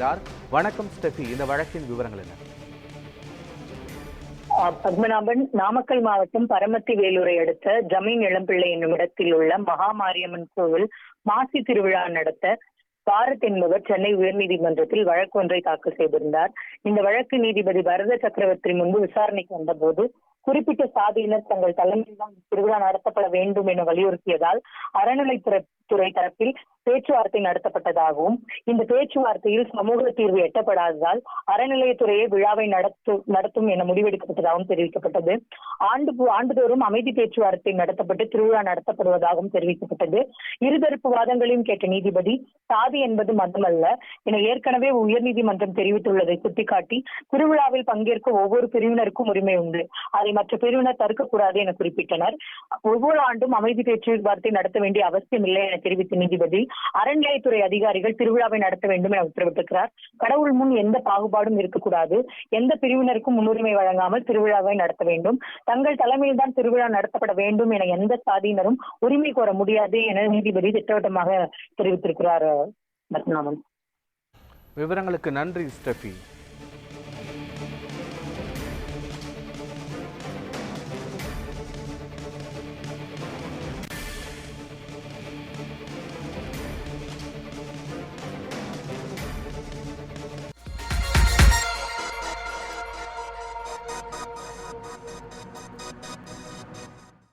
இணைகிறார். வணக்கம் ஸ்டெஃபி, இந்த வழக்கின் விவரங்கள் என்ன? பத்மநாபன், நாமக்கல் மாவட்டம் பரமத்தி வேலூரை அடுத்த ஜமீன் இளம்பிள்ளை என்னும் இடத்தில் உள்ள மகாமாரியம்மன் கோவில் மாசி திருவிழா நடத்த பாரத் என்பவர் சென்னை உயர்நீதிமன்றத்தில் வழக்கு ஒன்றை தாக்கல் செய்திருந்தார். இந்த வழக்கு நீதிபதி பரத சக்கரவர்த்தி முன்பு விசாரணைக்கு வந்தபோது குறிப்பிட்ட சாதியினர் தங்கள் தலைமையில்தான் திருவிழா நடத்தப்பட வேண்டும் என வலியுறுத்தியதால் அறநிலைத்துறை தரப்பில் பேச்சுவார்த்தை நடத்தப்பட்டதாகவும், இந்த பேச்சுவார்த்தையில் சமூக தீர்வு எட்டப்படாததால் அறநிலையத்துறையே விழாவை நடத்தும் என முடிவெடுக்கப்பட்டதாகவும் தெரிவிக்கப்பட்டது. ஆண்டுதோறும் அமைதி பேச்சுவார்த்தை நடத்தப்பட்டு திருவிழா நடத்தப்படுவதாகவும் தெரிவிக்கப்பட்டது. இருதரப்பு வாதங்களையும் கேட்ட நீதிபதி, சாதி என்பது மதம் அல்ல என ஏற்கனவே உயர்நீதிமன்றம் தெரிவித்துள்ளதை சுட்டிக்காட்டி, திருவிழாவில் பங்கேற்க ஒவ்வொரு பிரிவினருக்கும் உரிமை உண்டு, அதை மற்ற பிரிவினர் தடுக்கக்கூடாது என குறிப்பிட்டனர். ஒவ்வொரு ஆண்டும் அமைதி பேச்சுவார்த்தை நடத்த வேண்டிய அவசியம் இல்லை என தெரிவித்த நீதிபதி, அறநிலையத்துறை அதிகாரிகள் திருவிழாவை நடத்த வேண்டும் என உத்தரவிட்டிருக்கிறார். கடவுள் முன் எந்த பாகுபாடும் இருக்கக்கூடாது, எந்த பிரிவினருக்கும் முன்னுரிமை வழங்காமல் திருவிழாவை நடத்த வேண்டும், தங்கள் தலைமையில் தான் திருவிழா நடத்தப்பட வேண்டும் என எந்த சாதியினரும் உரிமை கோர முடியாது என நீதிபதி திட்டவட்டமாக தெரிவித்திருக்கிறார். பத்மநாபன், விவரங்களுக்கு நன்றி ஸ்டெஃபி.